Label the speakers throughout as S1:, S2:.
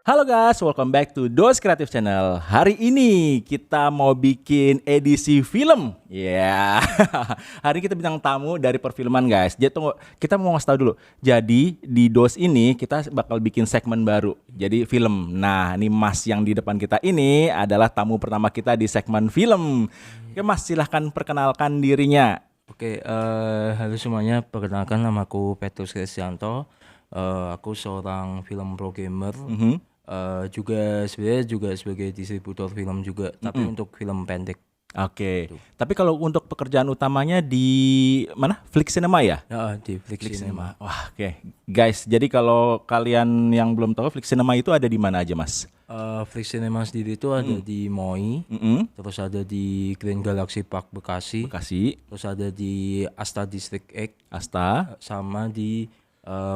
S1: Halo guys, welcome back to Dos Kreatif Channel. Hari ini kita mau bikin edisi film. Ya, hari ini kita bintang tamu dari perfilman guys. Jadi tunggu, kita mau ngasih tahu dulu. Jadi di Dos ini kita bakal bikin segmen baru. Jadi film. Nah, ini Mas yang di depan kita ini adalah tamu pertama kita di segmen film. Oke Mas, silahkan perkenalkan dirinya.
S2: Oke, halo semuanya. Perkenalkan, namaku Petrus Kristianto. Aku seorang film programmer. Juga sebenarnya juga sebagai distributor film juga, tapi untuk film pendek.
S1: Oke. Tapi kalau untuk pekerjaan utamanya di mana? Flix Cinema ya?
S2: Ya, di Flix Cinema.
S1: Wah, oke. Guys, jadi kalau kalian yang belum tahu Flix Cinema itu ada di mana aja, Mas?
S2: Flix Cinema sendiri itu ada di MOI, terus ada di Grand Galaxy Park Bekasi, terus ada di Asta District X, sama di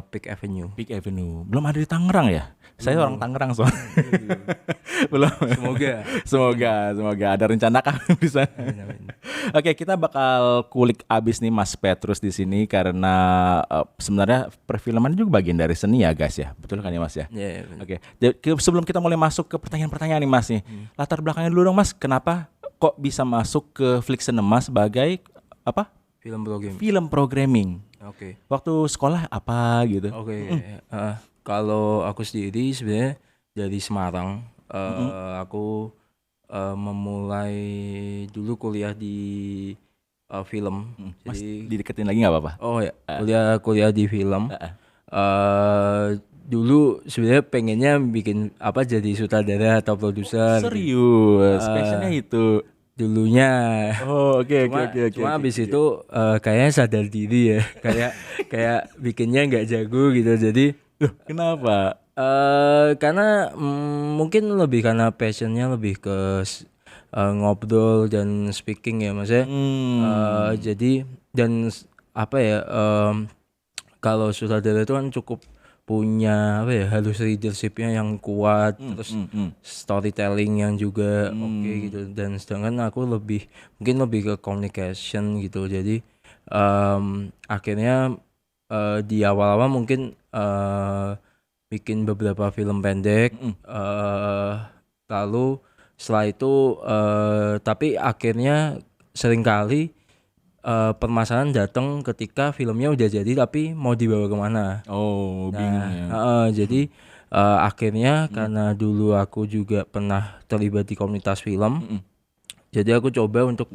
S2: Peak Avenue.
S1: Belum ada di Tangerang ya? Saya orang Tangerang soalnya. Belum. Semoga ada rencana kah di sana. Oke, kita bakal kulik abis nih Mas Petrus di sini karena sebenarnya perfilman juga bagian dari seni ya guys ya. Betul kan ya Mas ya?
S2: Yeah,
S1: Oke. Sebelum kita mulai masuk ke pertanyaan-pertanyaan nih Mas nih. Latar belakangnya dulu dong Mas, kenapa kok bisa masuk ke Flix Cinema sebagai apa? Film programming.
S2: Oke.
S1: Waktu sekolah apa gitu?
S2: Oke. Kalau aku sendiri sebenarnya dari Semarang. Aku memulai dulu kuliah di film.
S1: Mas
S2: Jadi
S1: dideketin lagi nggak apa-apa?
S2: oh ya, kuliah di film. Dulu sebenarnya pengennya bikin jadi sutradara atau produser.
S1: Serius, passionnya itu.
S2: Dulunya.
S1: Oh, oke.
S2: Cuma abis itu kayaknya sadar diri ya, kayak bikinnya nggak jago gitu. Jadi
S1: kenapa?
S2: karena mungkin lebih karena passionnya lebih ke ngobrol dan speaking ya maksudnya. Jadi dan kalau sutradara itu kan cukup punya harus leadershipnya yang kuat, terus storytelling yang juga oke gitu. Dan sedangkan aku mungkin lebih ke communication gitu. Jadi akhirnya di awal-awal mungkin bikin beberapa film pendek, lalu setelah itu tapi akhirnya seringkali permasalahan datang ketika filmnya udah jadi tapi mau dibawa kemana.
S1: Bingung ya.
S2: Jadi akhirnya karena dulu aku juga pernah terlibat di komunitas film, jadi aku coba untuk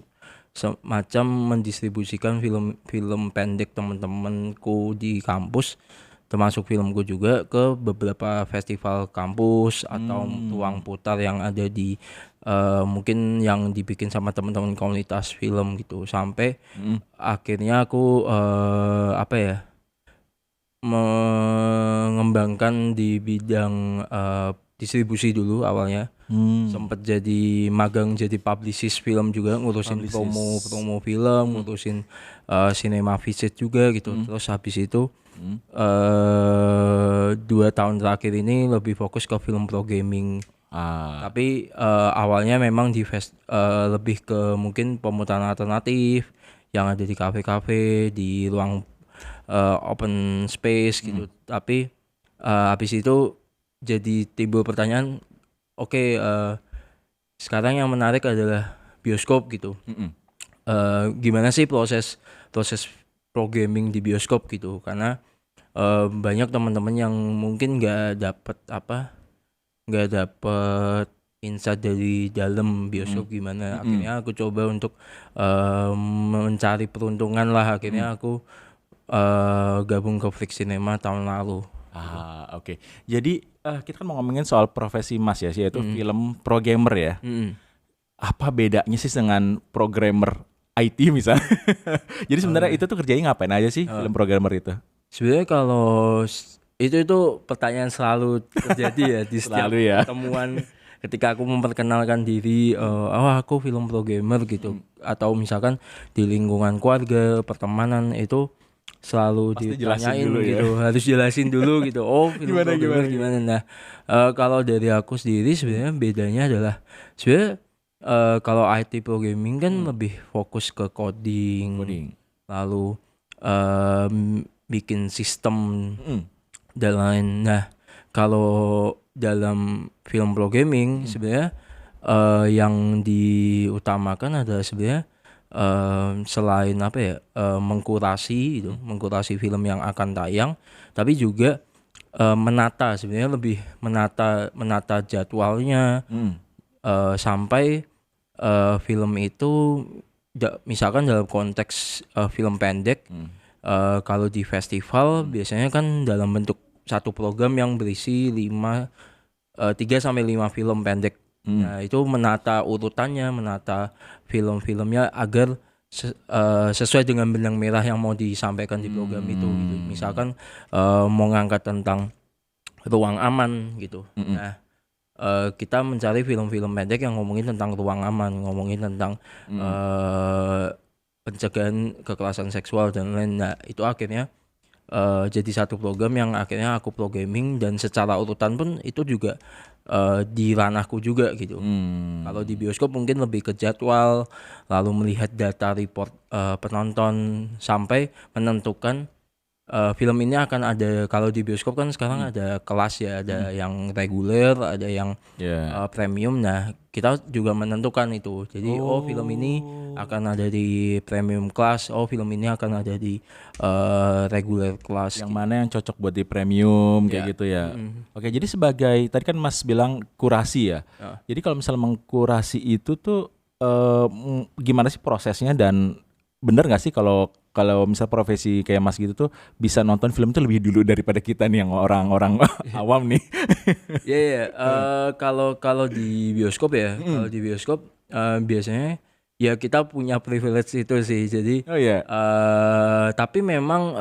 S2: semacam mendistribusikan film pendek teman-temanku di kampus, termasuk filmku juga, ke beberapa festival kampus atau ruang putar yang ada di mungkin yang dibikin sama teman-teman komunitas film gitu. Sampai akhirnya aku mengembangkan di bidang distribusi dulu awalnya. Sempet jadi magang jadi publicist film juga, ngurusin promo film, ngurusin cinema visit juga gitu. Terus habis itu 2 tahun terakhir ini lebih fokus ke film pro gaming. Tapi awalnya memang lebih ke mungkin pemutaran alternatif yang ada di kafe-kafe, di ruang open space gitu. Tapi habis itu jadi timbul pertanyaan, sekarang yang menarik adalah bioskop gitu. Gimana sih proses pro gaming di bioskop gitu? Karena banyak teman-teman yang mungkin nggak dapet insight dari dalam bioskop gimana. Akhirnya aku coba untuk mencari peruntungan lah. Akhirnya aku gabung ke Flix Cinema tahun lalu.
S1: Oke. Jadi kita kan mau ngomongin soal profesi Mas ya, yaitu film programmer ya. Apa bedanya sih dengan programmer IT misalnya? Jadi sebenarnya itu tuh kerjanya ngapain aja sih film programmer itu?
S2: Sebenarnya kalau itu pertanyaan selalu terjadi ya di setiap pertemuan ketika aku memperkenalkan diri, aku film programmer gitu, atau misalkan di lingkungan keluarga, pertemanan, itu selalu
S1: pasti
S2: ditanyain
S1: dulu
S2: gitu,
S1: ya?
S2: harus jelasin dulu gitu. Film programmer gimana? Nah, kalau dari aku sendiri sebenarnya bedanya adalah sebenarnya kalau IT programming kan lebih fokus ke coding. Lalu bikin sistem dan lain. Nah, kalau dalam film programming sebenarnya yang diutamakan adalah sebenarnya selain apa ya, mengkurasi gitu, mengkurasi film yang akan tayang, tapi juga menata, sebenarnya lebih menata jadwalnya sampai film itu misalkan dalam konteks film pendek, kalau di festival biasanya kan dalam bentuk satu program yang berisi 3 sampai 5 film pendek. Nah, itu menata urutannya, menata film-filmnya agar sesuai dengan benang merah yang mau disampaikan di program itu gitu. Misalkan mau ngangkat tentang ruang aman gitu. Nah, kita mencari film-film pendek yang ngomongin tentang ruang aman, ngomongin tentang pencegahan kekerasan seksual dan lain. Nah, itu akhirnya jadi satu program yang akhirnya aku programming, dan secara urutan pun itu juga di ranahku juga gitu. Kalau di bioskop mungkin lebih ke jadwal, lalu melihat data report penonton sampai menentukan film ini akan ada. Kalau di bioskop kan sekarang ada kelas ya, ada yang reguler, ada yang premium. Nah, kita juga menentukan itu. Jadi film ini akan ada di premium class, film ini akan ada di regular class.
S1: Yang mana yang cocok buat di premium kayak gitu ya. Oke, jadi sebagai tadi kan Mas bilang kurasi ya. Jadi kalau misalnya mengkurasi itu tuh gimana sih prosesnya, dan bener nggak sih kalau misal profesi kayak Mas gitu tuh bisa nonton film tuh lebih dulu daripada kita nih yang orang-orang awam nih.
S2: Kalau di bioskop ya, kalau di bioskop biasanya ya kita punya privilege itu sih. Jadi tapi memang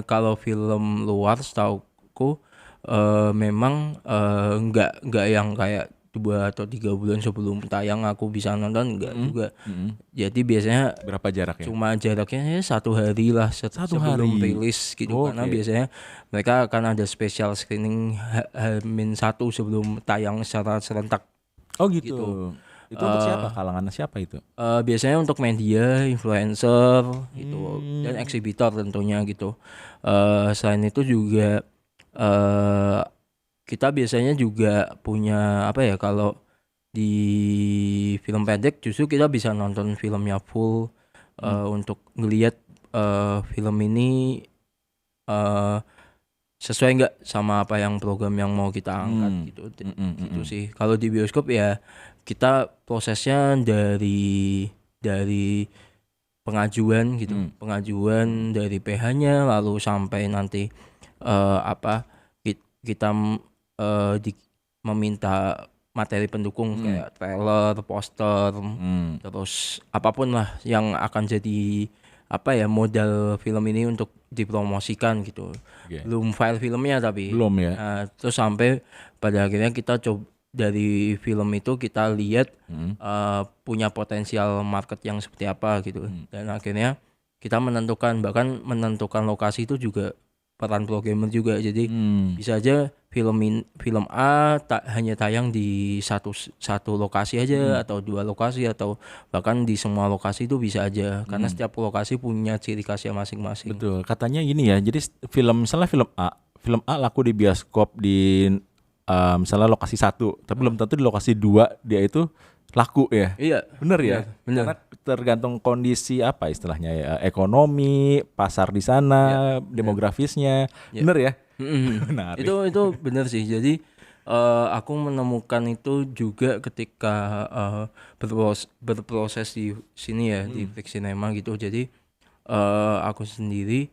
S2: kalau film luar setauku memang nggak yang kayak 2 atau 3 bulan sebelum tayang aku bisa nonton, enggak juga. Jadi biasanya
S1: Berapa jaraknya?
S2: cuma jaraknya 1 hari lah sebelum rilis gitu. Karena biasanya mereka akan ada special screening H-1 sebelum tayang secara serentak.
S1: Oh gitu. Itu untuk siapa? Kalangan siapa itu?
S2: Biasanya untuk media, influencer gitu, dan eksibitor tentunya gitu. Selain itu juga kita biasanya juga punya apa ya, kalau di film pendek justru kita bisa nonton filmnya full untuk ngelihat film ini sesuai nggak sama apa yang program yang mau kita angkat gitu. Gitu sih. Kalau di bioskop ya kita prosesnya dari pengajuan gitu, pengajuan dari PH-nya, lalu sampai nanti kita meminta materi pendukung kayak trailer, poster, terus apapun lah yang akan jadi apa ya, modal film ini untuk dipromosikan gitu. Belum file filmnya tapi
S1: belum ya.
S2: Terus sampai pada akhirnya kita coba dari film itu kita lihat punya potensial market yang seperti apa gitu. Dan akhirnya kita bahkan menentukan lokasi itu juga peran programmer juga. Jadi bisa aja film A hanya tayang di satu lokasi aja, atau 2 lokasi, atau bahkan di semua lokasi itu bisa aja, karena setiap lokasi punya ciri khasnya masing-masing.
S1: Betul, katanya gini ya, jadi misalnya film A laku di bioskop di misalnya lokasi 1, tapi belum tentu di lokasi 2 dia itu laku ya.
S2: Iya,
S1: bener ya.
S2: bener.
S1: Karena tergantung kondisi apa istilahnya ya, ekonomi pasar di sana, demografisnya. Bener ya.
S2: Menarik. Itu bener sih. Jadi aku menemukan itu juga ketika berproses di sini ya, di Flix Cinema gitu. Jadi aku sendiri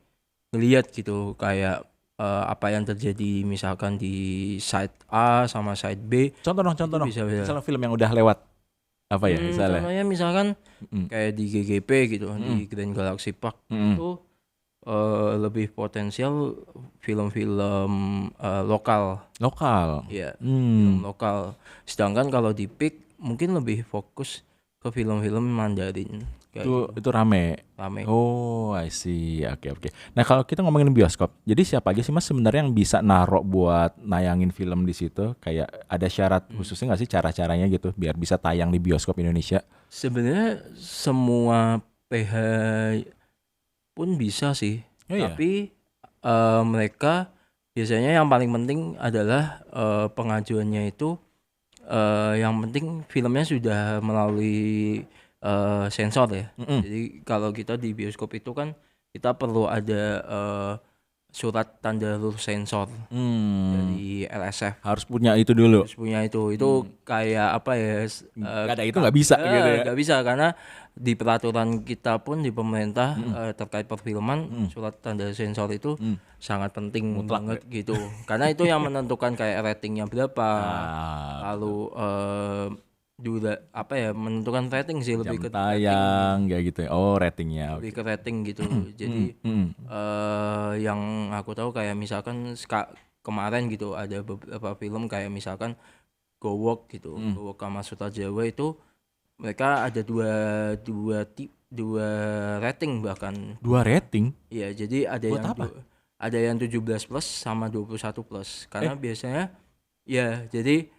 S2: ngelihat gitu kayak apa yang terjadi misalkan di side A sama side B.
S1: Contoh dong. Misalnya film yang udah lewat apa ya misalnya?
S2: Contohnya misalkan kayak di GGP gitu, di Grand Galaxy Park itu lebih potensial film-film lokal. Iya, film lokal. Sedangkan kalau di PIK mungkin lebih fokus ke film-film Mandarin.
S1: Itu rame. Oh, I see. Oke. Nah, kalau kita ngomongin bioskop, jadi siapa aja sih Mas sebenarnya yang bisa narok buat nayangin film di situ? Kayak ada syarat khususnya nggak sih cara-caranya gitu biar bisa tayang di bioskop Indonesia?
S2: Sebenarnya semua PH pun bisa sih, tapi mereka biasanya yang paling penting adalah pengajuannya itu yang penting filmnya sudah melalui sensor ya. Jadi kalau kita di bioskop itu kan kita perlu ada surat tanda lulus sensor dari LSF.
S1: Harus punya itu dulu.
S2: Harus punya itu kayak apa ya?
S1: Gak ada itu nggak bisa gitu ya.
S2: Nggak bisa karena di peraturan kita pun di pemerintah terkait perfilman surat tanda sensor itu sangat penting banget gitu. Karena itu yang menentukan kayak ratingnya berapa. Lalu menentukan rating sih, lebih ke
S1: tayang kayak gitu ya. Oh, ratingnya.
S2: lebih ke rating gitu. Jadi yang aku tahu kayak misalkan kemarin gitu ada beberapa film kayak misalkan Go Walk gitu, Go Walk Kamasutra Jawa itu mereka ada dua rating bahkan.
S1: 2 rating?
S2: Iya, jadi ada yang 17 plus sama 21 plus. Karena biasanya ya jadi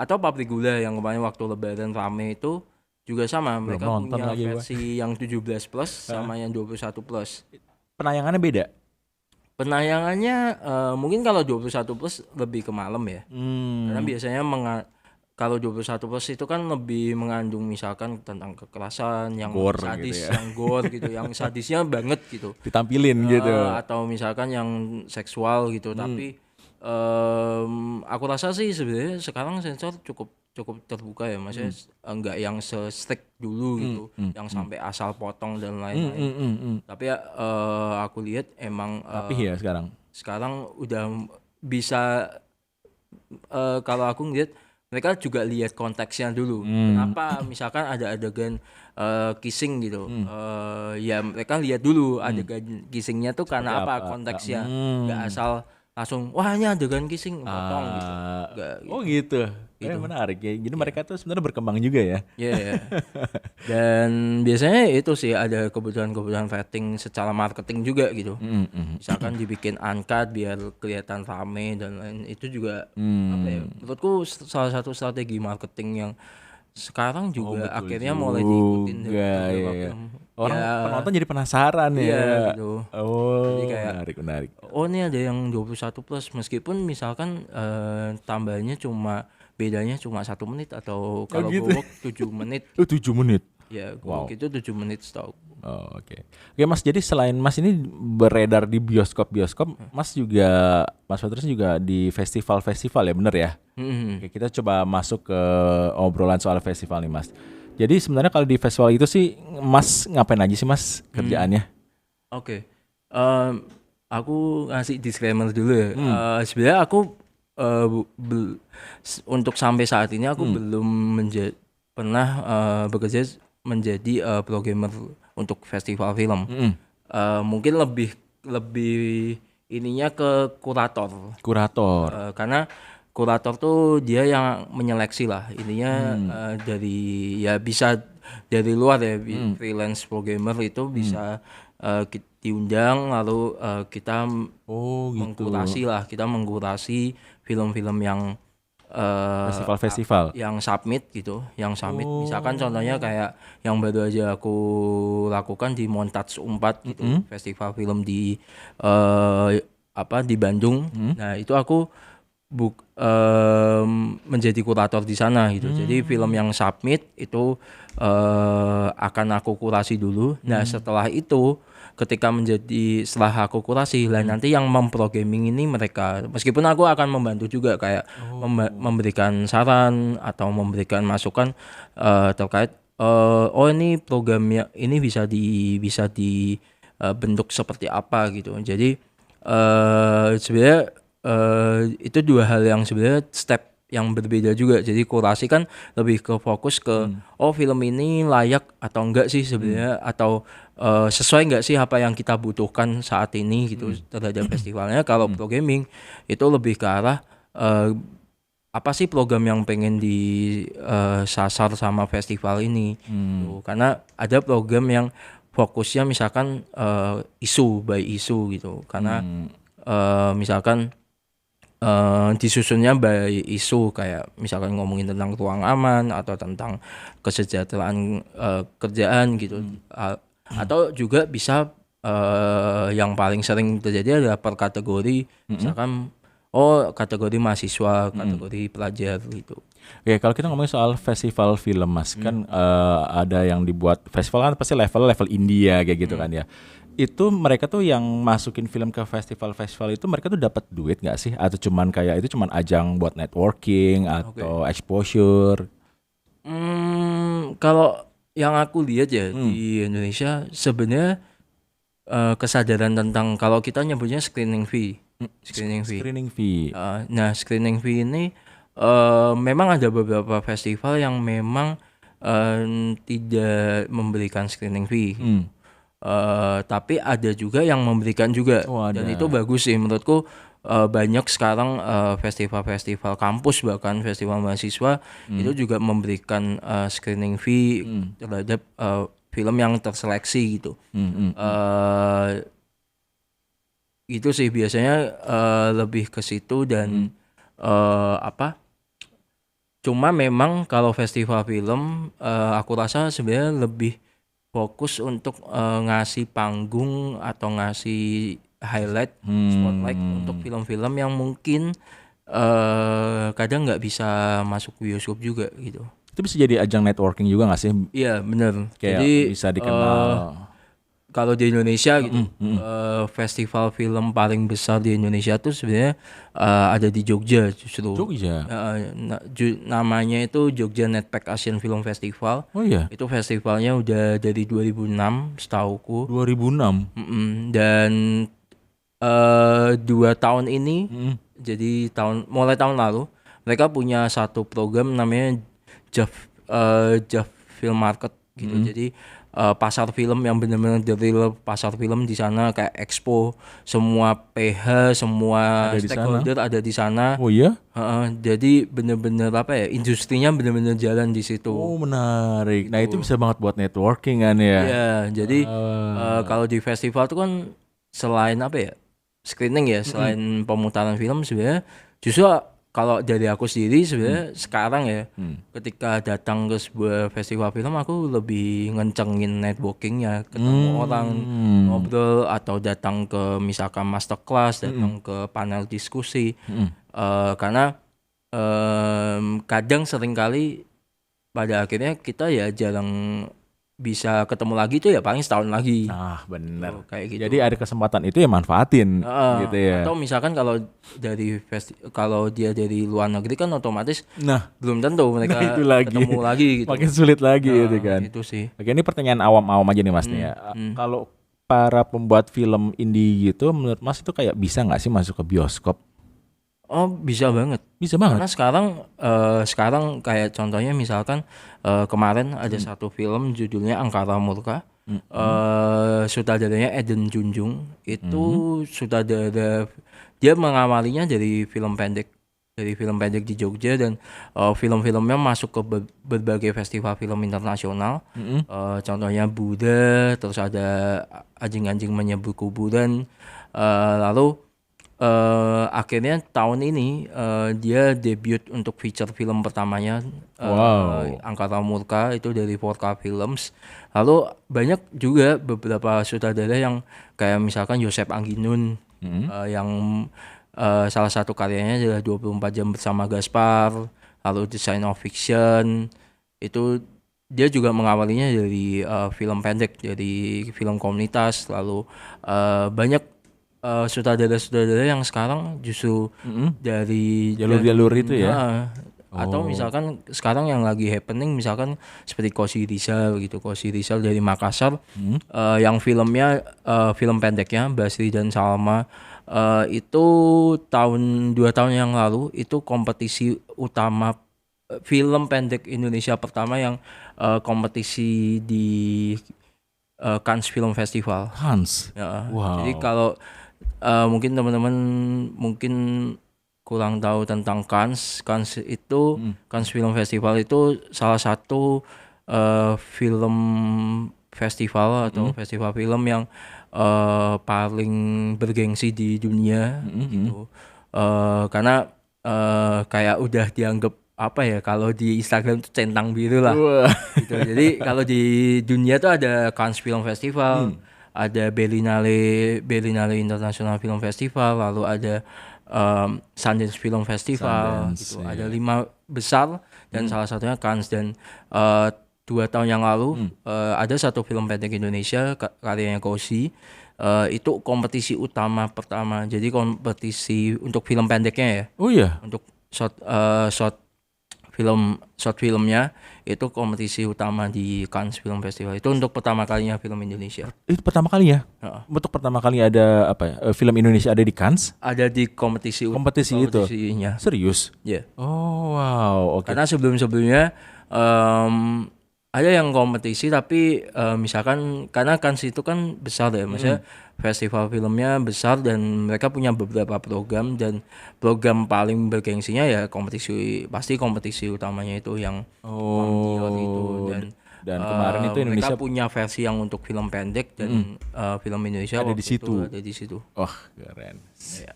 S2: atau Pabrik Gula yang kemarin waktu Lebaran rame itu juga sama, mereka punya versi yang 17 plus sama yang 21 plus.
S1: Penayangannya beda?
S2: Penayangannya mungkin kalau 21 plus lebih ke malam ya. Karena biasanya kalau 21 plus itu kan lebih mengandung misalkan tentang kekerasan yang
S1: gore
S2: sadis,
S1: gitu ya.
S2: yang gore gitu, yang sadisnya banget gitu.
S1: Ditampilin gitu.
S2: Atau misalkan yang seksual gitu, tapi aku rasa sih sebenarnya sekarang sensor cukup terbuka ya, maksudnya enggak yang se-strict dulu gitu, yang sampai asal potong dan lain-lain. Tapi aku lihat emang
S1: Rapih ya sekarang.
S2: Sekarang udah bisa kalau aku ngeliat mereka juga lihat konteksnya dulu. Kenapa misalkan ada adegan kissing gitu, ya mereka lihat dulu adegan kissingnya tuh karena apa konteksnya, nggak asal langsung wah ini adegan kissing potong gitu.
S1: Oh gitu. Menarik ya. Jadi mereka tuh sebenarnya berkembang juga ya.
S2: Iya. Dan biasanya itu sih ada kebutuhan rating secara marketing juga gitu. Misalkan dibikin uncut biar kelihatan rame dan lain, itu juga apa ya? Menurutku salah satu strategi marketing yang sekarang juga akhirnya mulai diikutin
S1: ya. Orang penonton jadi penasaran ya.
S2: Gitu.
S1: Oh,
S2: jadi kayak
S1: menarik.
S2: Oh ini ada yang 21 plus meskipun misalkan tambahnya bedanya cuma 1 menit atau kalau
S1: gitu.
S2: Go Walk 7 menit.
S1: 7 menit.
S2: Ya, Go Walk itu 7 menit setahu.
S1: Oh, oke, Mas, jadi selain Mas ini beredar di bioskop, Mas Patrice juga di festival ya, bener ya? Oke, kita coba masuk ke obrolan soal festival nih, Mas. Jadi sebenarnya kalau di festival itu sih Mas ngapain aja sih, Mas, kerjaannya?
S2: Oke. Aku ngasih disclaimer dulu ya. Sebenarnya aku untuk sampai saat ini aku belum pernah bekerja menjadi programmer untuk festival film. Mungkin lebih ininya ke kurator. Karena kurator tuh dia yang menyeleksi lah ininya, dari ya bisa dari luar ya, freelance programmer itu bisa diundang lalu kita mengkurasi film-film yang
S1: festival
S2: yang submit misalkan contohnya kayak yang baru aja aku lakukan di Montage 4 gitu, festival film di di Bandung. Nah itu aku menjadi kurator di sana gitu. Jadi film yang submit itu akan aku kurasi dulu. Nah setelah itu setelah aku kurasi lah, nanti yang memprogramming ini mereka, meskipun aku akan membantu juga kayak memberikan saran atau memberikan masukan terkait ini programnya ini bisa dibentuk seperti apa gitu. Jadi sebenarnya itu dua hal yang sebenarnya step yang berbeda juga. Jadi kurasi kan lebih ke fokus ke film ini layak atau enggak sih sebenarnya, atau sesuai enggak sih apa yang kita butuhkan saat ini gitu terhadap festivalnya. Kalau programming itu lebih ke arah apa sih program yang pengen disasar sama festival ini gitu. Karena ada program yang fokusnya misalkan isu by isu gitu. Karena misalkan disusunnya by isu, kayak misalkan ngomongin tentang ruang aman atau tentang kesejahteraan kerjaan gitu. Atau juga bisa yang paling sering terjadi adalah per kategori, misalkan kategori mahasiswa, kategori pelajar gitu.
S1: Oke, kalau kita ngomongin soal festival film Mas, kan ada yang dibuat festival kan pasti level India kayak gitu kan ya. Itu mereka tuh yang masukin film ke festival-festival itu mereka tuh dapat duit nggak sih? Atau cuman kayak itu cuman ajang buat networking atau exposure?
S2: Kalau yang aku lihat ya di Indonesia sebenarnya kesadaran tentang kalau kita nyebutnya screening fee.
S1: Screening fee.
S2: Nah, screening fee ini memang ada beberapa festival yang memang tidak memberikan screening fee. Tapi ada juga yang memberikan juga.
S1: Oh,
S2: dan
S1: ada.
S2: itu bagus sih menurutku. Banyak sekarang festival-festival kampus bahkan festival mahasiswa itu juga memberikan screening fee terhadap film yang terseleksi gitu. Itu sih biasanya lebih ke situ dan cuma memang kalau festival film aku rasa sebenarnya lebih fokus untuk ngasih panggung atau ngasih highlight spotlight untuk film-film yang mungkin kadang nggak bisa masuk bioskop juga gitu.
S1: Itu bisa jadi ajang networking juga nggak sih?
S2: Iya benar.
S1: Kayak
S2: Jadi
S1: bisa dikenal.
S2: Kalau di Indonesia gitu, festival film paling besar di Indonesia tuh sebenarnya ada di Jogja justru.
S1: Jogja.
S2: Namanya itu Jogja Netpack Asian Film Festival.
S1: Oh iya.
S2: Itu festivalnya udah dari 2006 setauku.
S1: 2006.
S2: Dan 2 tahun ini, jadi mulai tahun lalu mereka punya satu program namanya JAF Film Market gitu. Jadi pasar film yang benar-benar the real pasar film di sana, kayak expo, semua PH, semua stakeholder ada di sana.
S1: Oh iya?
S2: Jadi benar-benar industrinya benar-benar jalan di situ.
S1: Oh menarik. Nah itu bisa banget buat networking kan ya?
S2: Iya, jadi kalau di festival itu kan selain screening ya, selain pemutaran film sebenarnya justru kalau dari aku sendiri sebenarnya sekarang ya, ketika datang ke sebuah festival film aku lebih ngencengin networkingnya, ketemu orang, ngobrol, atau datang ke misalkan masterclass, datang ke panel diskusi, karena kadang seringkali pada akhirnya kita ya jarang bisa ketemu lagi tuh ya paling setahun lagi.
S1: Ah benar.
S2: Kayak gitu.
S1: Jadi ada kesempatan itu ya manfaatin gitu ya.
S2: Atau misalkan kalau kalau dia dari luar negeri kan otomatis belum tentu mereka
S1: itu lagi.
S2: ketemu lagi gitu.
S1: Makin sulit lagi gitu kan.
S2: Itu sih.
S1: Oke, ini pertanyaan awam-awam aja nih Mas nih ya. Kalau para pembuat film indie gitu menurut Mas itu kayak bisa nggak sih masuk ke bioskop?
S2: Oh bisa banget.
S1: Bisa banget.
S2: Karena sekarang kayak contohnya misalkan kemarin ada satu film judulnya Angkara Murka. Sutradaranya Eden Junjung. Itu sutradara, dia mengawalinya dari film pendek di Jogja, dan film-filmnya masuk ke berbagai festival film internasional. Contohnya Buddha, terus ada Anjing-anjing Menyeberang Kuburan, lalu akhirnya tahun ini dia debut untuk feature film pertamanya, Angkara Murka, itu dari 4K Films. Lalu banyak juga beberapa sutradara yang kayak misalkan Yosep Angginun, yang salah satu karyanya adalah 24 Jam Bersama Gaspar, lalu Design of Fiction. Itu dia juga mengawalinya dari film pendek, dari film komunitas. Lalu banyak sutradara-sutradara yang sekarang justru dari
S1: jalur-jalur itu ya.
S2: Atau misalkan sekarang yang lagi happening misalkan seperti Kosi Rizal gitu. Kosi Rizal dari Makassar, yang filmnya film pendeknya Basri dan Salma, itu 2 tahun yang lalu itu kompetisi utama film pendek Indonesia pertama yang kompetisi di Cannes Film Festival.
S1: Cannes.
S2: Wow. Jadi kalau mungkin teman-teman kurang tahu tentang Cannes itu, Cannes Film Festival itu salah satu film festival atau festival film yang paling bergengsi di dunia gitu. Karena kayak udah dianggap kalau di Instagram tuh centang biru lah gitu. Jadi kalau di dunia tuh ada Cannes Film Festival, ada Berlinale International Film Festival, lalu ada Sundance Film Festival
S1: Sundance,
S2: gitu.
S1: iya.
S2: Ada 5 besar dan salah satunya Cannes. Dan 2 tahun yang lalu ada satu film pendek Indonesia karyanya Kosi. Itu kompetisi utama pertama. Jadi kompetisi untuk film pendeknya ya.
S1: Oh iya.
S2: Untuk short filmnya itu kompetisi utama di Cannes Film Festival. Itu untuk pertama kalinya film Indonesia.
S1: Itu pertama kali ya?
S2: Heeh.
S1: Untuk pertama kali ada apa ya? Film Indonesia ada di Cannes?
S2: Ada di kompetisi
S1: Itu.
S2: kompetisinya.
S1: Serius?
S2: Ya.
S1: Oh wow, oke.
S2: Karena sebelumnya ada yang kompetisi tapi misalkan karena Cannes itu kan besar ya, maksudnya festival filmnya besar dan mereka punya beberapa program, dan program paling bergengsinya ya pasti kompetisi utamanya itu yang Panggiot itu.
S1: Dan kemarin itu Indonesia
S2: mereka punya versi yang untuk film pendek dan film Indonesia
S1: Ada
S2: waktu
S1: di situ.
S2: itu ada di situ.
S1: wah keren.
S2: Iya.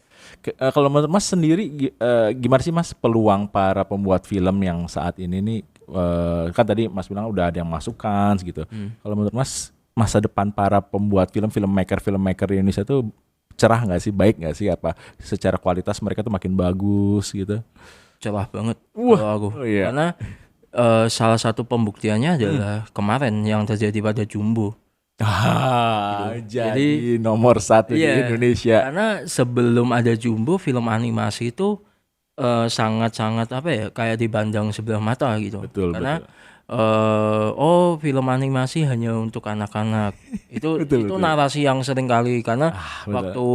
S1: Kalau menurut Mas sendiri gimana sih Mas peluang para pembuat film yang saat ini nih, kan tadi Mas bilang udah ada yang masukan gitu. Kalau menurut Mas masa depan para pembuat filmmaker di Indonesia tuh cerah nggak sih, baik nggak sih, apa secara kualitas mereka tuh makin bagus gitu?
S2: Cerah banget
S1: Wah,
S2: kalau aku.
S1: oh iya.
S2: Karena salah satu pembuktiannya adalah kemarin yang terjadi pada Jumbo.
S1: Jadi nomor 1 di
S2: Iya,
S1: Indonesia.
S2: karena sebelum ada Jumbo, film animasi itu sangat-sangat apa ya, kayak dipandang sebelah mata gitu.
S1: Betul,
S2: Karena
S1: betul.
S2: film animasi hanya untuk anak-anak. Itu
S1: Betul, betul.
S2: narasi yang sering kali, karena
S1: betul.
S2: waktu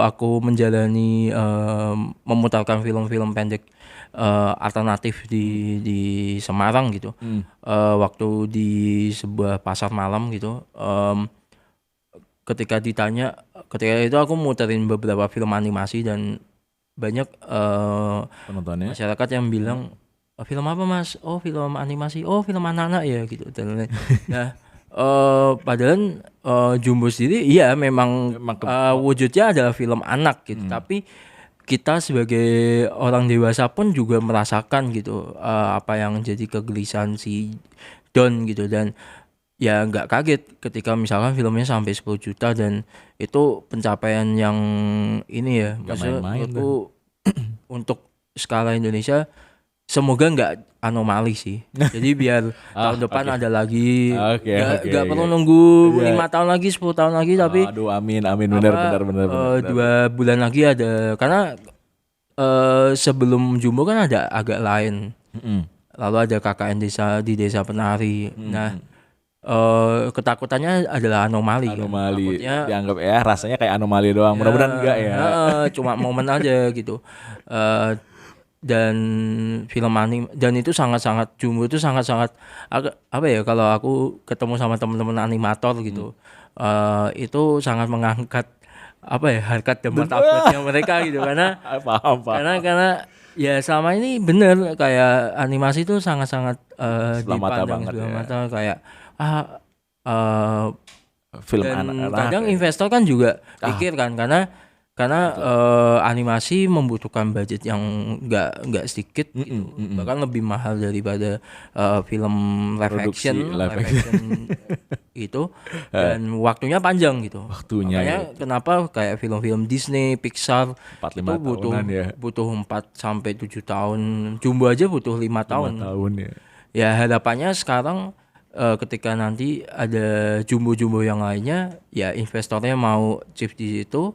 S2: aku menjalani memutarkan film-film pendek alternatif di Semarang gitu. Waktu di sebuah pasar malam gitu, ketika itu aku muterin beberapa film animasi dan banyak
S1: Penontonnya.
S2: masyarakat yang bilang, film apa Mas? Oh film animasi, oh film anak-anak ya gitu. Nah padahal Jumbo sendiri iya memang wujudnya adalah film anak gitu, tapi kita sebagai orang dewasa pun juga merasakan gitu apa yang jadi kegelisahan si Don gitu. Dan ya nggak kaget ketika misalkan filmnya sampai 10 juta, dan itu pencapaian yang ini ya,
S1: Nggak
S2: maksudnya
S1: main-main
S2: menurutku untuk skala Indonesia semoga nggak anomali sih. Jadi biar tahun depan ada lagi, nggak perlu nunggu 5 tahun lagi, 10 tahun lagi, tapi
S1: aduh amin benar.
S2: 2 bulan lagi ada. Karena sebelum Jumbo kan ada agak lain, lalu ada KKN di desa penari. Nah ketakutannya adalah anomali.
S1: Takutnya dianggap ya rasanya kayak anomali doang. Mudah-mudahan enggak ya.
S2: Cuma momen aja gitu. Dan film anime, dan itu sangat-sangat Jumbo itu sangat-sangat apa ya, kalau aku ketemu sama teman-teman animator gitu, itu sangat mengangkat apa ya, harkat dan martabatnya mereka gitu. Karena
S1: paham.
S2: karena ya selama ini bener kayak animasi itu sangat-sangat dipandang sebelah mata kayak
S1: film
S2: dan
S1: anak-anak.
S2: kadang investor kan juga pikir kan, karena animasi membutuhkan budget yang nggak sedikit gitu. Bahkan lebih mahal daripada film live action itu, dan waktunya panjang gitu. Makanya kenapa kayak film-film Disney, Pixar
S1: 4-5
S2: itu
S1: tahunan
S2: butuh 4 sampai 7 tahun. Jumbo aja butuh 5 tahun. Ya harapannya sekarang ketika nanti ada Jumbo-Jumbo yang lainnya, ya investornya mau shift di situ.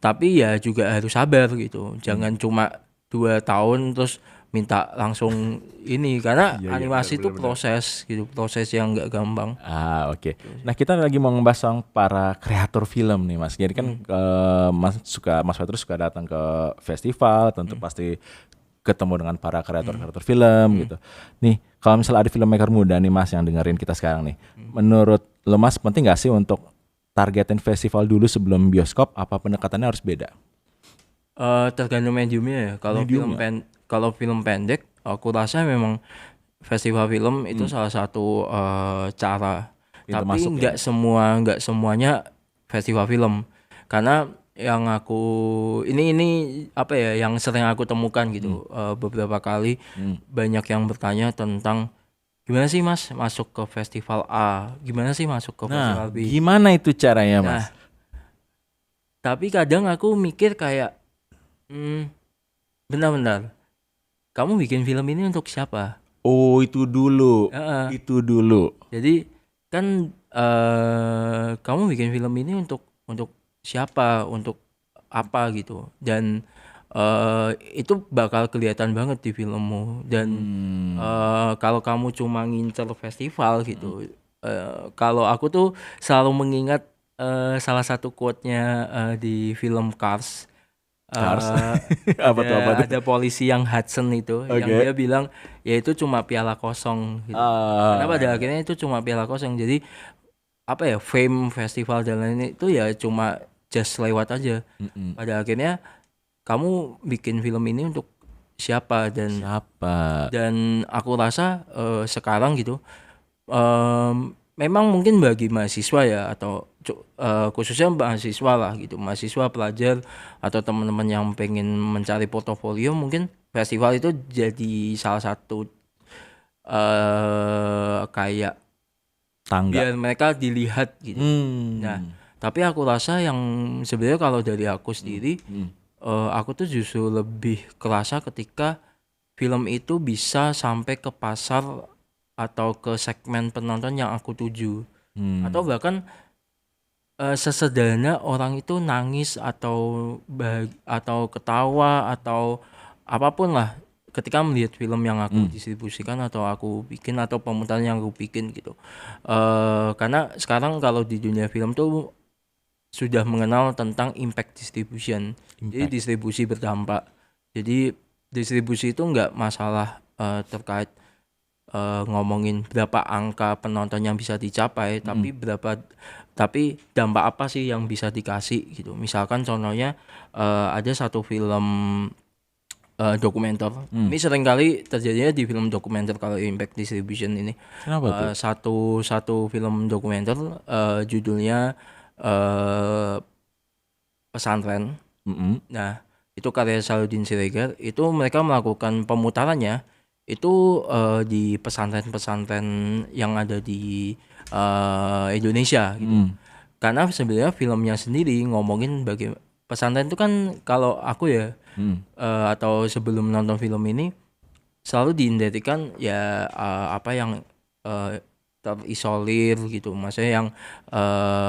S2: Tapi ya juga harus sabar gitu. Jangan cuma 2 tahun terus minta langsung ini, karena animasi itu proses gitu, proses yang nggak gampang.
S1: Oke. Nah kita lagi mau ngebahas soal para kreator film nih Mas. Jadi kan Mas Petrus suka datang ke festival, tentu pasti ketemu dengan para kreator film gitu. Nih kalau misalnya ada filmmaker muda nih Mas yang dengerin kita sekarang nih, menurut lo Mas penting nggak sih untuk targetin festival dulu sebelum bioskop, apa pendekatannya harus beda?
S2: Tergantung mediumnya ya. Kalau film pendek, aku rasa memang festival film itu salah satu cara.
S1: Pintu
S2: tapi
S1: masuk
S2: nggak semuanya festival film. Karena yang aku ini apa ya, yang sering aku temukan gitu beberapa kali, banyak yang bertanya tentang gimana sih Mas masuk ke festival A, gimana sih masuk ke
S1: Nah,
S2: festival B.
S1: gimana itu caranya, Mas?
S2: Nah, tapi kadang aku mikir kayak, hmm, bentar-bentar, kamu bikin film ini untuk siapa?
S1: Oh, itu dulu.
S2: Heeh.
S1: Itu dulu.
S2: Jadi kan kamu bikin film ini untuk siapa, untuk apa gitu. Dan itu bakal kelihatan banget di filmmu. Dan kalau kamu cuma ngincer festival gitu, kalau aku tuh selalu mengingat salah satu quote-nya di film Cars.
S1: Cars.
S2: Eh,
S1: Apa tuh, apa tuh?
S2: ada polisi yang Hudson itu yang
S1: Oke.
S2: dia bilang ya itu cuma piala kosong gitu. Karena pada
S1: Ah,
S2: akhirnya itu cuma piala kosong. Jadi apa ya, fame festival dan lain itu ya cuma just lewat aja.
S1: mm-mm.
S2: Pada akhirnya kamu bikin film ini untuk siapa. dan
S1: Siapa?
S2: dan aku rasa sekarang gitu, memang mungkin bagi mahasiswa ya, atau khususnya mahasiswa lah gitu, mahasiswa, pelajar, atau teman-teman yang pengen mencari portofolio, mungkin festival itu jadi salah satu kayak
S1: Tangga.
S2: biar mereka dilihat gitu. Nah,
S1: Hmm.
S2: tapi aku rasa yang sebenarnya kalau dari aku sendiri,
S1: Hmm.
S2: aku tuh justru lebih kerasa ketika film itu bisa sampai ke pasar atau ke segmen penonton yang aku tuju,
S1: Hmm.
S2: atau bahkan sesederhana orang itu nangis atau atau ketawa atau apapun lah ketika melihat film yang aku distribusikan atau aku bikin atau pemutaran yang aku bikin gitu. Karena sekarang kalau di dunia film tuh sudah mengenal tentang impact distribution. Jadi
S1: Impact.
S2: distribusi berdampak. Jadi distribusi itu nggak masalah terkait ngomongin berapa angka penonton yang bisa dicapai, tapi dampak apa sih yang bisa dikasih gitu. Misalkan contohnya ada satu film dokumenter. Ini seringkali terjadinya di film dokumenter kalau impact distribution ini.
S1: Kenapa tuh?
S2: Satu film dokumenter judulnya eh, Pesantren.
S1: Mm-mm.
S2: Nah, itu karya Saladin Siregar. Itu mereka melakukan pemutarannya itu di pesantren-pesantren yang ada di Indonesia gitu.
S1: Mm.
S2: Karena sebenarnya filmnya sendiri ngomongin pesantren itu kan, kalau aku ya atau sebelum nonton film ini selalu diidentikan ya apa yang eh, terisolir gitu, maksudnya yang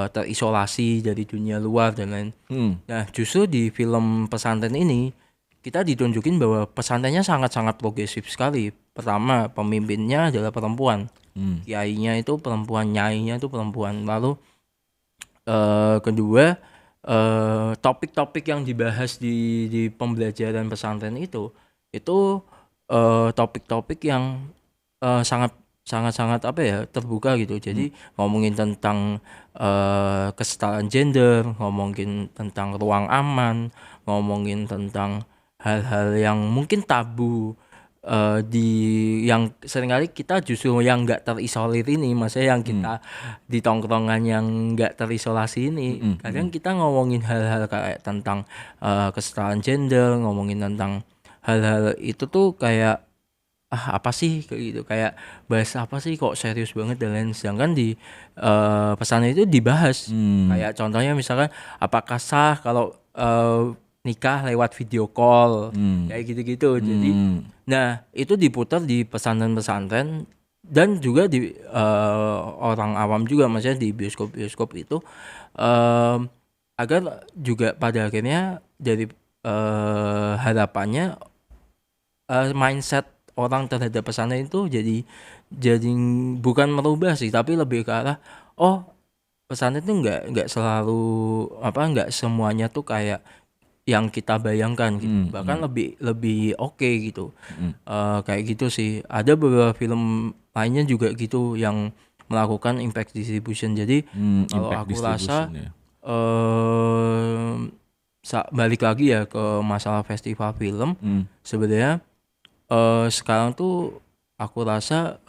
S2: terisolasi dari dunia luar dan lain.
S1: Mm.
S2: Nah, justru di film Pesantren ini kita ditunjukin bahwa pesantrennya sangat-sangat progresif sekali. Pertama, pemimpinnya adalah perempuan,
S1: Mm.
S2: kiainya itu perempuan, nyainya itu perempuan. Lalu kedua, topik-topik yang dibahas di pembelajaran pesantren itu topik-topik yang sangat sangat sangat apa ya, terbuka gitu. Jadi ngomongin tentang kesetaraan gender, ngomongin tentang ruang aman, ngomongin tentang hal-hal yang mungkin tabu di yang seringkali kita justru yang nggak terisolir ini, maksudnya yang kita di tongkrongan yang nggak terisolasi ini, kadang kita ngomongin hal-hal kayak tentang kesetaraan gender, ngomongin tentang hal-hal itu tuh kayak apa sih kayak gitu, kayak bahas apa sih kok serius banget dan lain. Sedangkan di pesan itu dibahas kayak contohnya misalkan apakah sah kalau nikah lewat video call, kayak gitu-gitu. Jadi nah itu diputar di pesantren-pesantren dan juga di orang awam juga, maksudnya di bioskop-bioskop itu, agar juga pada akhirnya dari harapannya mindset orang terhadap pesantren itu jadi bukan merubah sih, tapi lebih ke arah, oh pesantren itu nggak selalu apa, nggak semuanya tuh kayak yang kita bayangkan gitu, bahkan lebih lebih oke gitu. Kayak gitu sih. Ada beberapa film lainnya juga gitu yang melakukan impact distribution. Jadi kalau
S1: Impact
S2: aku rasa
S1: distribution ya.
S2: balik lagi ya ke masalah festival film, sebenarnya sekarang tuh aku rasa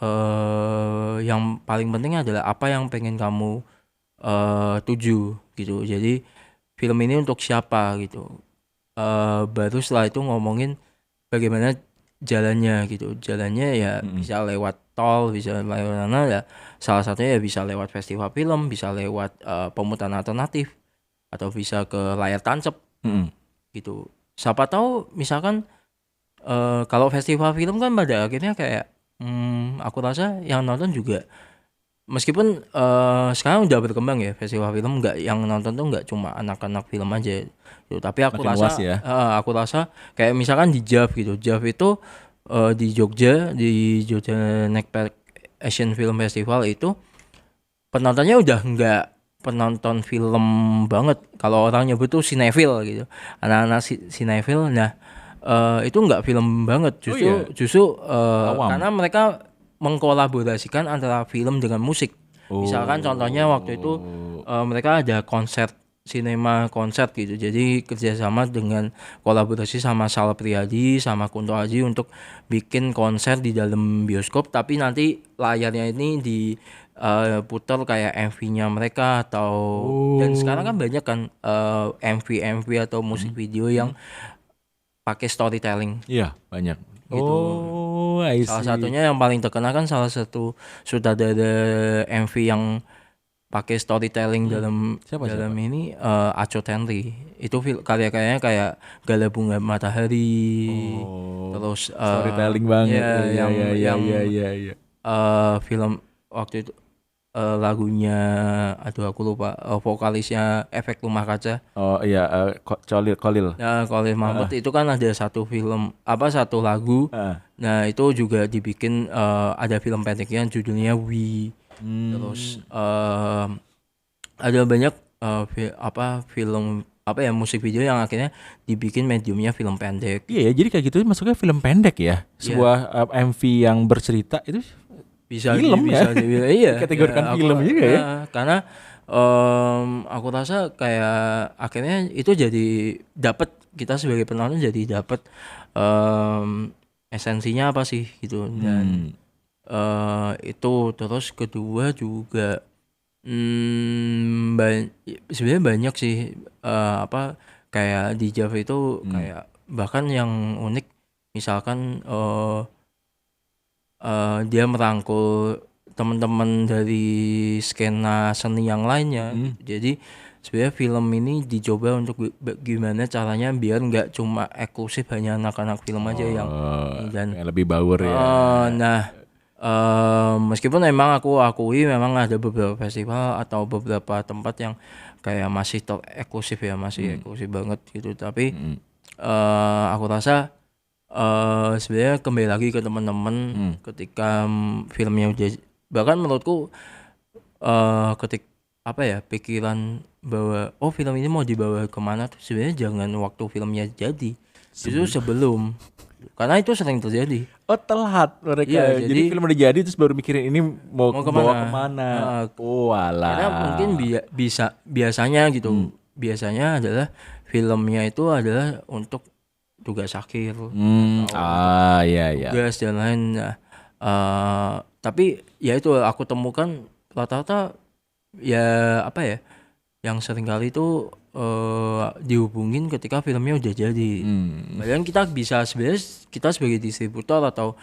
S2: yang paling penting adalah apa yang pengen kamu tuju gitu. Jadi film ini untuk siapa gitu. Baru setelah itu ngomongin bagaimana jalannya gitu. Jalannya ya bisa lewat tol, bisa lewat mana ya. Salah satunya ya bisa lewat festival film, bisa lewat pemutaran alternatif, atau bisa ke layar tancap gitu. Siapa tahu misalkan kalau festival film kan pada akhirnya kayak aku rasa yang nonton juga, meskipun sekarang udah berkembang ya festival film, nggak yang nonton tuh nggak cuma anak-anak film aja gitu, tapi aku
S1: Makin
S2: rasa
S1: luas ya.
S2: aku rasa kayak misalkan di JAV gitu. JAV itu di Jogja Nekpek Asian Film Festival itu penontonnya udah nggak penonton film banget, kalau orang nyebut tuh sinefil gitu, anak-anak sinefil. Nah itu nggak film banget,
S1: Oh iya?
S2: justru
S1: Awam.
S2: karena mereka mengkolaborasikan antara film dengan musik. Misalkan contohnya waktu itu mereka ada konser sinema konser gitu, jadi kerjasama dengan kolaborasi sama Sal Priadi sama Kunto Aji untuk bikin konser di dalam bioskop, tapi nanti layarnya ini putar kayak MV-nya mereka, atau dan sekarang kan banyak kan MV atau musik video yang pakai storytelling
S1: Iya, banyak.
S2: gitu.
S1: Oh, I
S2: Salah
S1: see.
S2: satunya yang paling terkenal kan salah satu sutradara MV yang pakai storytelling
S1: Siapa?
S2: dalam ini Aco Tenri. Itu karya-karyanya kayak Gala Bunga Matahari. Terus
S1: Storytelling banget.
S2: ya
S1: Iya, iya, iya,
S2: yang
S1: iya, iya.
S2: film waktu itu lagunya, aduh aku lupa, vokalisnya Efek Rumah Kaca.
S1: Oh iya, Kolil.
S2: Nah, Khalil Mahmud itu kan ada satu satu lagu.
S1: Heeh.
S2: Nah, itu juga dibikin ada film pendeknya judulnya We. Terus ada banyak film musik video yang akhirnya dibikin mediumnya film pendek.
S1: Iya ya, jadi kayak gitu masuknya film pendek ya. Sebuah MV yang bercerita itu
S2: Bisa
S1: film
S2: bisa
S1: ya?
S2: dibilang iya.
S1: Dikategorikan film juga ya?
S2: Karena aku rasa kayak akhirnya itu jadi dapat, kita sebagai penonton jadi dapat esensinya apa sih gitu. Dan itu terus kedua juga sebenarnya banyak sih kayak di Java itu kayak bahkan yang unik, misalkan dia merangkul teman-teman dari skena seni yang lainnya. Jadi sebenarnya film ini dicoba untuk gimana caranya biar nggak cuma eksklusif hanya anak-anak film aja yang dan
S1: yang lebih baur ya.
S2: nah meskipun memang aku akui memang ada beberapa festival atau beberapa tempat yang kayak masih eksklusif ya, masih eksklusif banget gitu, tapi aku rasa sebenarnya kembali lagi ke teman-teman ketika filmnya udah, bahkan menurutku pikiran bahwa film ini mau dibawa kemana tuh sebenarnya jangan waktu filmnya jadi, justru sebelum, karena itu sering terjadi.
S1: Oh, telat mereka.
S2: Iya,
S1: jadi
S2: jadi
S1: film udah jadi terus baru mikirin ini mau bawa kemana. Oh alah.
S2: Karena mungkin biasanya gitu. Biasanya adalah filmnya itu adalah untuk tugas akhir.
S1: Iya.
S2: Tugas dan lain. Nah, tapi ya itu aku temukan rata-rata ya yang seringkali itu dihubungin ketika filmnya udah jadi. Padahal sebenarnya kita sebagai distributor atau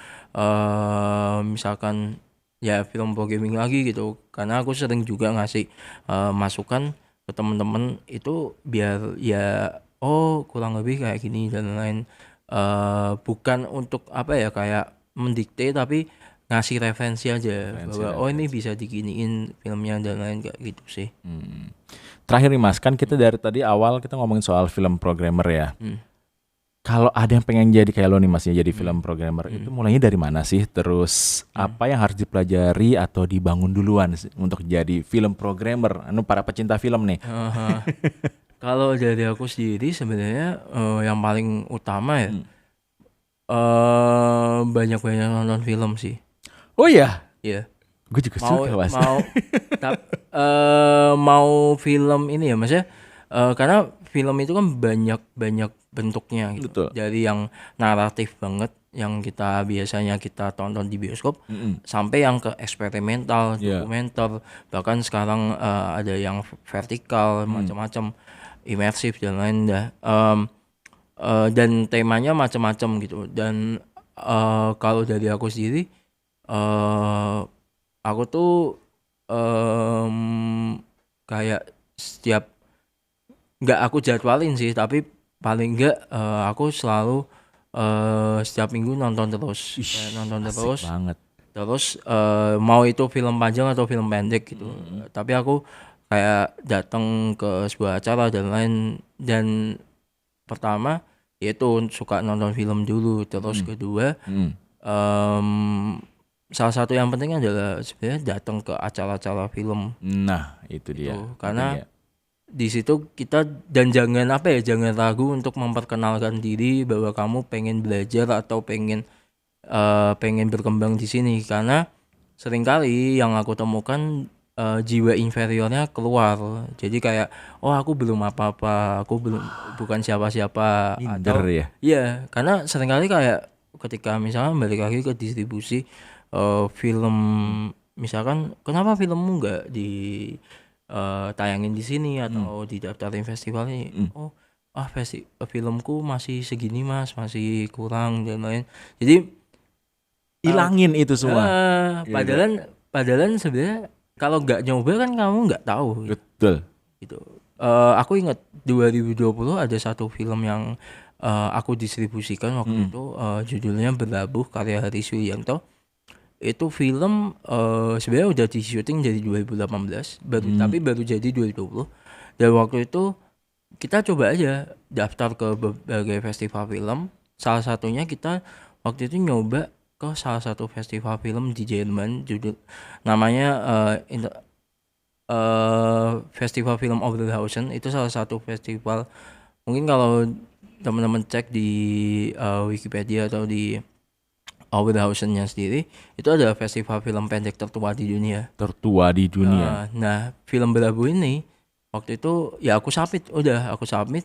S2: misalkan ya film programming lagi gitu, karena aku sering juga ngasih masukan ke teman-teman itu biar ya kurang lebih kayak gini dan lain, bukan untuk kayak mendikte, tapi ngasih referensi aja bahwa ini bisa diginiin filmnya dan lain kayak gitu sih.
S1: Terakhir nih Mas, kan kita dari tadi awal kita ngomongin soal film programmer ya. Kalau ada yang pengen jadi kayak lo nih Mas, jadi film programmer, itu mulainya dari mana sih? Terus apa yang harus dipelajari atau dibangun duluan untuk jadi film programmer? Para pecinta film nih.
S2: Kalau dari aku sendiri sebenarnya yang paling utama ya banyak-banyak nonton film sih.
S1: Oh iya?
S2: Iya.
S1: Gue juga suka Mas.
S2: Mau film ini ya Mas ya, karena film itu kan banyak bentuknya gitu.
S1: Betul.
S2: Dari yang naratif banget yang biasanya kita tonton di bioskop, sampai yang ke eksperimental, dokumenter, bahkan sekarang ada yang vertikal, macam-macam, imersif dan lain dan temanya macam-macam gitu. Dan kalau dari aku sendiri, aku tuh kayak setiap, nggak aku jadwalin sih, tapi paling nggak aku selalu setiap minggu nonton terus, kayak nonton
S1: Asik
S2: terus.
S1: banget.
S2: Terus mau itu film panjang atau film pendek gitu. Tapi aku kayak datang ke sebuah acara dan lain, dan pertama yaitu suka nonton film dulu, terus kedua salah satu yang penting adalah sebenarnya datang ke acara-acara film
S1: Nah, itu dia.
S2: itu,
S1: Penting
S2: karena
S1: ya.
S2: di situ kita, dan jangan apa ya, jangan ragu untuk memperkenalkan diri bahwa kamu pengen belajar atau pengen berkembang di sini, karena seringkali yang aku temukan jiwa inferiornya keluar. Jadi kayak, oh aku belum apa-apa, aku belum, bukan siapa-siapa,
S1: Minder
S2: atau
S1: ya.
S2: iya, karena seringkali kayak ketika misalnya balik lagi ke distribusi film, misalkan kenapa filmmu nggak di tayangin di sini atau didaftarin festival ini? Oh, filmku masih segini mas, masih kurang dan lain. Jadi
S1: Ilangin itu semua. Gitu.
S2: padahal sebenarnya kalau nggak nyoba kan kamu nggak tahu
S1: Betul.
S2: gitu. Aku ingat 2020 ada satu film yang aku distribusikan waktu itu, judulnya Berlabuh karya Haris Yulianto. Itu film sebenarnya udah di syuting dari 2018 tapi baru jadi 2020. Dan waktu itu kita coba aja daftar ke berbagai festival film. Salah satunya kita waktu itu nyoba ke salah satu festival film di Jerman, judul namanya Festival Film Oberhausen. Itu salah satu festival, mungkin kalau teman-teman cek di Wikipedia atau di Oberhausennya sendiri, itu adalah festival film pendek tertua di dunia.
S1: Tertua di dunia.
S2: Nah, film Berlabuh ini waktu itu ya aku submit,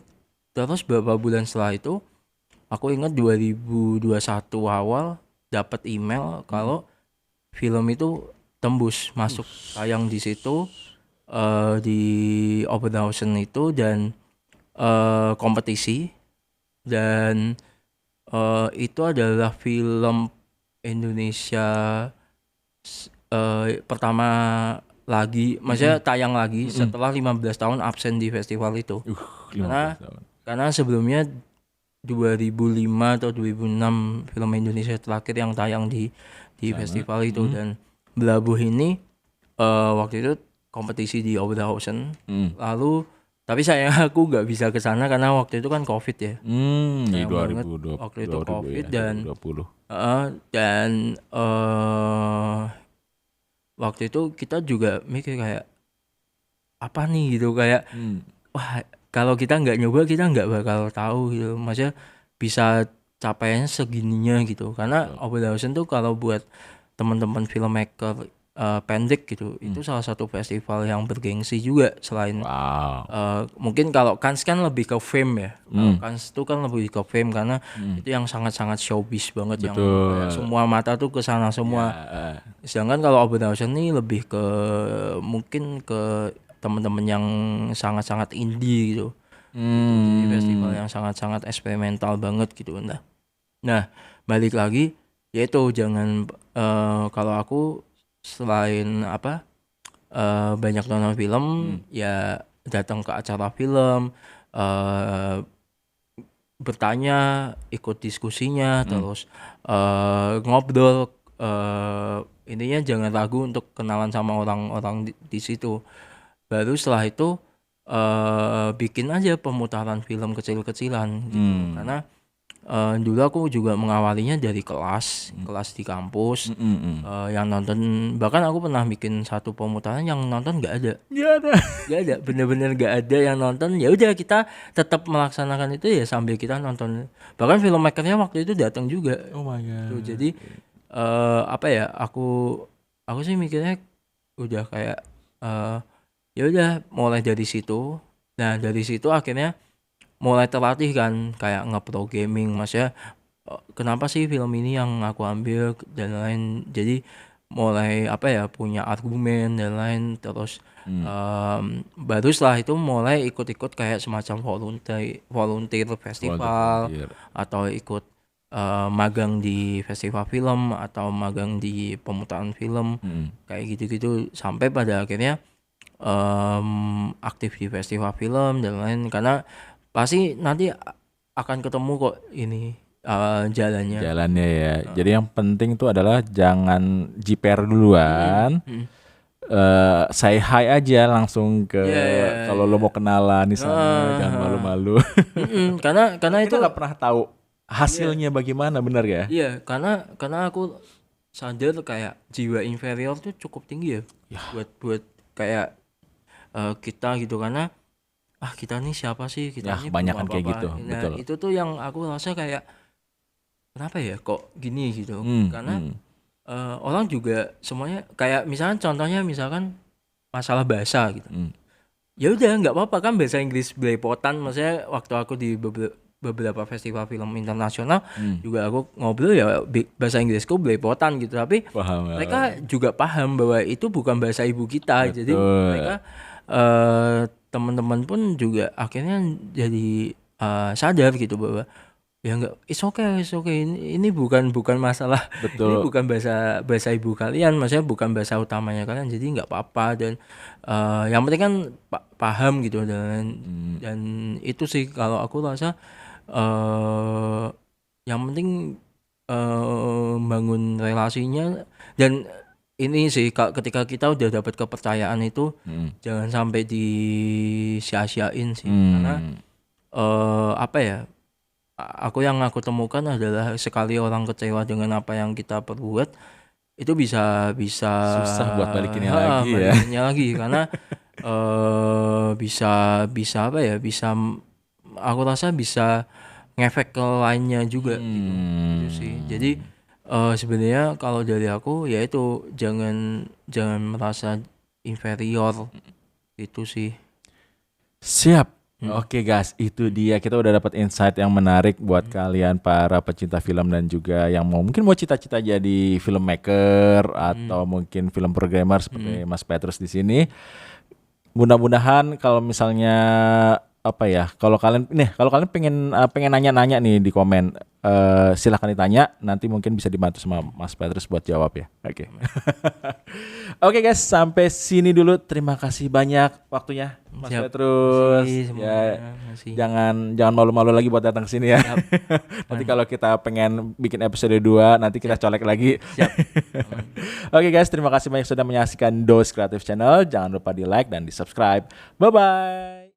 S2: terus beberapa bulan setelah itu aku ingat 2021 awal dapat email kalau film itu tembus masuk tayang di situ, di Oberhausen itu, dan kompetisi, dan itu adalah film Indonesia pertama lagi, maksudnya tayang lagi setelah 15 tahun absen di festival itu.
S1: 15 tahun.
S2: Karena sebelumnya 2005 atau 2006 film Indonesia terakhir yang tayang di festival itu. Dan Berlabuh ini waktu itu kompetisi di Oberhausen. Lalu tapi saya aku nggak bisa ke sana karena waktu itu kan COVID ya.
S1: Di
S2: Sayang banget
S1: 2020
S2: waktu itu COVID
S1: ya,
S2: dan
S1: 2020.
S2: dan waktu itu kita juga mikir kayak apa nih gitu, kayak wah kalau kita nggak nyoba kita nggak bakal tahu gitu, maksudnya bisa capaiannya segininya gitu. Karena Oberhausen tuh kalau buat teman-teman filmmaker pendek gitu, itu salah satu festival yang bergengsi juga. Selain mungkin kalau Cannes kan lebih ke fame ya. Kalau Cannes itu kan lebih ke fame karena itu yang sangat-sangat showbiz banget. Betul. Yang kayak semua mata tuh ke sana semua. Sedangkan kalau Oberhausen ini lebih ke mungkin ke teman-teman yang sangat-sangat indie gitu. Jadi festival yang sangat-sangat eksperimental banget gitu. Nah, balik lagi yaitu jangan kalau aku selain banyak nonton film, ya datang ke acara film, bertanya, ikut diskusinya, terus ngobrol, intinya jangan ragu untuk kenalan sama orang-orang di situ. Baru setelah itu bikin aja pemutaran film kecil-kecilan gitu. Karena dulu aku juga mengawalinya dari kelas di kampus, yang nonton, bahkan aku pernah bikin satu pemutaran yang nonton nggak ada, bener-bener nggak ada yang nonton. Ya udah kita tetap melaksanakan itu ya sambil kita nonton. Bahkan filmmakernya waktu itu datang juga.
S1: Oh my god.
S2: Tuh, jadi aku sih mikirnya udah kayak ya udah mulai dari situ. Nah dari situ akhirnya mulai terlatih kan, kayak nge-pro gaming, maksudnya kenapa sih film ini yang aku ambil dan lain. Jadi mulai punya argumen dan lain. Terus baru setelah itu mulai ikut-ikut kayak semacam volunteer festival, atau ikut magang di festival film atau magang di pemutaran film kayak gitu-gitu sampai pada akhirnya aktif di festival film dan lain karena pasti nanti akan ketemu kok ini jalannya.
S1: Jalannya ya. Jadi yang penting tuh adalah jangan jiper duluan. Say hi aja langsung ke kalau lo mau kenalan di sana, jangan malu-malu.
S2: Karena
S1: Kita
S2: itu
S1: nggak pernah tahu hasilnya bagaimana, benar ya?
S2: iya karena aku sadar kayak jiwa inferior tuh cukup tinggi ya. buat kayak kita gitu karena kita nih siapa sih, kita
S1: Ya,
S2: ini
S1: kebanyakan
S2: belum
S1: kayak
S2: apa-apa.
S1: gitu,
S2: Nah
S1: betul.
S2: itu tuh yang aku rasa kayak kenapa ya kok gini gitu karena orang juga semuanya kayak misalkan contohnya misalkan masalah bahasa gitu. Ya udah nggak apa-apa kan bahasa Inggris belepotan, maksudnya waktu aku di beberapa festival film internasional juga aku ngobrol ya bahasa Inggrisku belepotan gitu, tapi
S1: Paham.
S2: mereka juga paham bahwa itu bukan bahasa ibu kita. Jadi mereka teman-teman pun juga akhirnya jadi sadar gitu bahwa ya enggak, it's okay ini bukan masalah.
S1: Betul.
S2: Ini bukan bahasa ibu kalian, maksudnya bukan bahasa utamanya kalian, jadi nggak apa-apa. Dan yang penting kan paham gitu dan itu sih kalau aku rasa yang penting bangun relasinya. Dan ini sih ketika kita udah dapat kepercayaan itu jangan sampai disia-siain sih. Karena apa ya, yang aku temukan adalah sekali orang kecewa dengan apa yang kita perbuat itu bisa
S1: susah buat balikinnya lagi ya.
S2: balikinnya lagi karena bisa apa ya, bisa aku rasa bisa ngefek ke lainnya juga gitu sih. Jadi sebenarnya kalau dari aku ya itu jangan merasa inferior itu sih.
S1: Siap. Oke guys, itu dia, kita udah dapat insight yang menarik buat kalian para pecinta film dan juga yang mungkin mau cita-cita jadi filmmaker atau mungkin film programmer seperti Mas Petrus di sini. Mudah-mudahan kalau misalnya kalau kalian pengen nanya-nanya nih di komen, silahkan ditanya, nanti mungkin bisa dibantu sama Mas Petrus buat jawab ya. Oke. Oke guys, sampai sini dulu. Terima kasih banyak waktunya Mas Petrus. Jangan malu-malu lagi buat datang ke sini ya. Nanti kalau kita pengen bikin episode 2, nanti kita colek lagi.
S2: Siap.
S1: Oke guys, terima kasih banyak sudah menyaksikan Dose Creative Channel. Jangan lupa di like dan di subscribe. Bye bye.